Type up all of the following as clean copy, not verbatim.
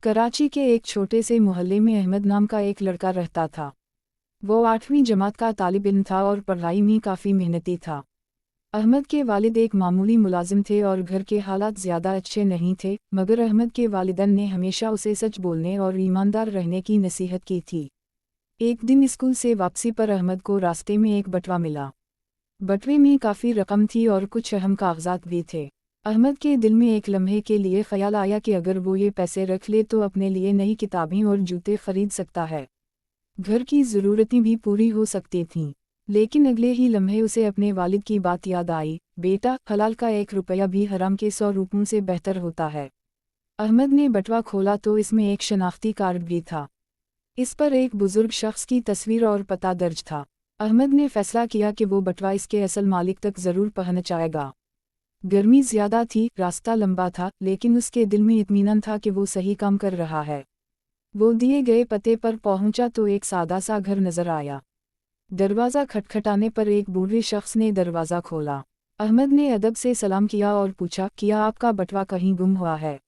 कराची के एक छोटे से मोहल्ले में अहमद नाम का एक लड़का रहता था। वो 8वीं जमात का तालिब इल्म था और पढ़ाई में काफ़ी मेहनती था। अहमद के वालिद एक मामूली मुलाजिम थे और घर के हालात ज़्यादा अच्छे नहीं थे, मगर अहमद के वालिदैन ने हमेशा उसे सच बोलने और ईमानदार रहने की नसीहत की थी। एक दिन स्कूल से वापसी पर अहमद को रास्ते में एक बटवा मिला। बटवे में काफ़ी रकम थी और कुछ अहम कागजात भी थे। अहमद के दिल में एक लम्हे के लिए ख्याल आया कि अगर वो ये पैसे रख ले तो अपने लिए नई किताबें और जूते खरीद सकता है। घर की ज़रूरतें भी पूरी हो सकती थीं। लेकिन अगले ही लम्हे उसे अपने वालिद की बात याद आई, बेटा, हलाल का 1 रुपया भी हराम के 100 रुपयों से बेहतर होता है। अहमद ने बटवा खोला तो इसमें एक शनाख्ती कार्ड भी था। इस पर एक बुजुर्ग शख्स की तस्वीर और पता दर्ज था। अहमद ने फैसला किया कि वो बटवा इसके असल मालिक तक ज़रूर पहुंचाएगा। गर्मी ज़्यादा थी, रास्ता लंबा था, लेकिन उसके दिल में इत्मीनान था कि वो सही काम कर रहा है। वो दिए गए पते पर पहुंचा तो एक सादा सा घर नज़र आया। दरवाज़ा खटखटाने पर एक बूढ़े शख्स ने दरवाज़ा खोला। अहमद ने अदब से सलाम किया और पूछा, क्या आपका बटवा कहीं गुम हुआ है?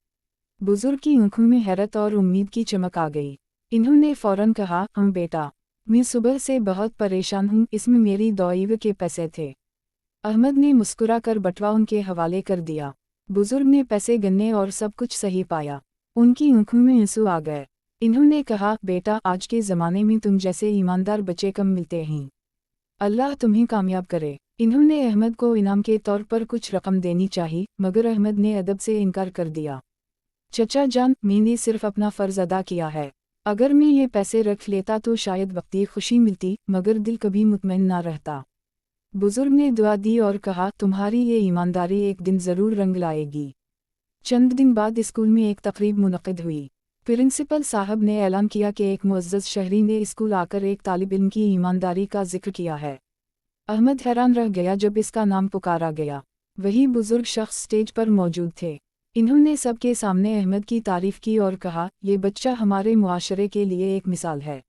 बुजुर्ग की आंखों में हैरत और उम्मीद की चमक आ गई। इन्होंने फौरन कहा, बेटा, मैं सुबह से बहुत परेशान हूँ, इसमें मेरी दवाई के पैसे थे। अहमद ने मुस्कुराकर बटवा उनके हवाले कर दिया। बुजुर्ग ने पैसे गिने और सब कुछ सही पाया। उनकी आंखों में आंसू आ गए। इन्होंने कहा, बेटा, आज के ज़माने में तुम जैसे ईमानदार बच्चे कम मिलते हैं। अल्लाह तुम्हें कामयाब करे। इन्होंने अहमद को इनाम के तौर पर कुछ रकम देनी चाहिए, मगर अहमद ने अदब से इनकार कर दिया। चचा जान, मैंने सिर्फ अपना फ़र्ज़ अदा किया है। अगर मैं ये पैसे रख लेता तो शायद वक्ती खुशी मिलती, मगर दिल कभी मुतमईन ना रहता। बुजुर्ग ने दुआ दी और कहा, तुम्हारी ये ईमानदारी एक दिन ज़रूर रंग लाएगी। चंद दिन बाद स्कूल में एक तकरीब मुनक़िद हुई। प्रिंसिपल साहब ने ऐलान किया कि एक मुअज़्ज़ज़ शहरी ने स्कूल आकर एक तालिब इल्म की ईमानदारी का जिक्र किया है। अहमद हैरान रह गया जब इसका नाम पुकारा गया। वही बुजुर्ग शख्स स्टेज पर मौजूद थे। इन्होंने सबके सामने अहमद की तारीफ़ की और कहा, ये बच्चा हमारे मुआशरे के लिए एक मिसाल है।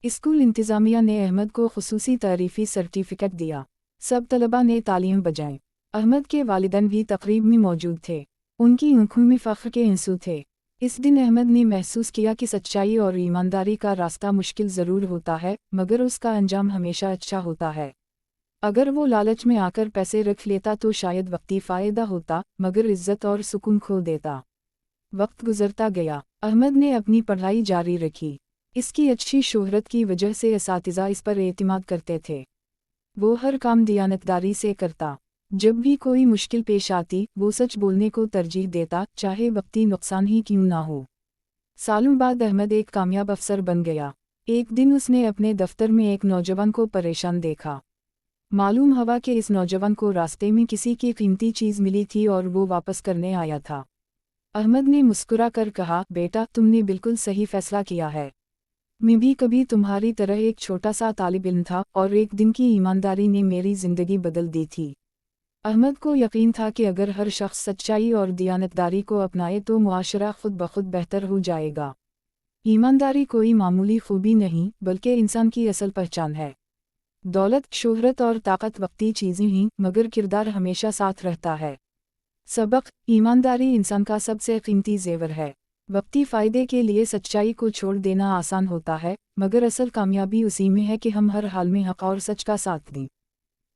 स्कूल इंतज़ामिया ने अहमद को खुसूसी तारीफ़ी सर्टिफिकेट दिया। सब तलबा ने तालियां बजाईं। अहमद के वालिदैन भी तकरीब में मौजूद थे। उनकी आंखों में फ़ख्र के आंसू थे। इस दिन अहमद ने महसूस किया कि सच्चाई और ईमानदारी का रास्ता मुश्किल ज़रूर होता है, मगर उसका अंजाम हमेशा अच्छा होता है। अगर वो लालच में आकर पैसे रख लेता तो शायद वक्ती फ़ायदा होता, मगर इज़्ज़त और सुकून खो देता। वक्त गुजरता गया। अहमद ने अपनी पढ़ाई जारी रखी। इसकी अच्छी शोहरत की वजह से असातिज़ा इस पर एतमाद करते थे। वो हर काम दियानतदारी से करता। जब भी कोई मुश्किल पेश आती, वो सच बोलने को तरजीह देता, चाहे वक्ती नुकसान ही क्यों ना हो। सालों बाद अहमद एक कामयाब अफसर बन गया। एक दिन उसने अपने दफ्तर में एक नौजवान को परेशान देखा। मालूम हुआ कि इस नौजवान को रास्ते में किसी की कीमती चीज़ मिली थी और वो वापस करने आया था। अहमद ने मुस्कुरा कर कहा, बेटा, तुमने बिल्कुल सही फैसला किया है। मैं भी कभी तुम्हारी तरह एक छोटा सा तालिब इल्म था और एक दिन की ईमानदारी ने मेरी ज़िंदगी बदल दी थी। अहमद को यकीन था कि अगर हर शख्स सच्चाई और दियानतदारी को अपनाए तो मुआशरा खुद ब खुद बेहतर हो जाएगा। ईमानदारी कोई मामूली खूबी नहीं, बल्कि इंसान की असल पहचान है। दौलत, शोहरत और ताकत वक्ती चीज़ें हैं, मगर किरदार हमेशा साथ रहता है। सबक: ईमानदारी इंसान का सबसे कीमती ज़ेवर है। वक्ती फ़ायदे के लिए सच्चाई को छोड़ देना आसान होता है, मगर असल कामयाबी उसी में है कि हम हर हाल में हक़ और सच का साथ दें।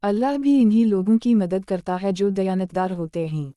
अल्लाह भी इन्हीं लोगों की मदद करता है जो दयानतदार होते हैं।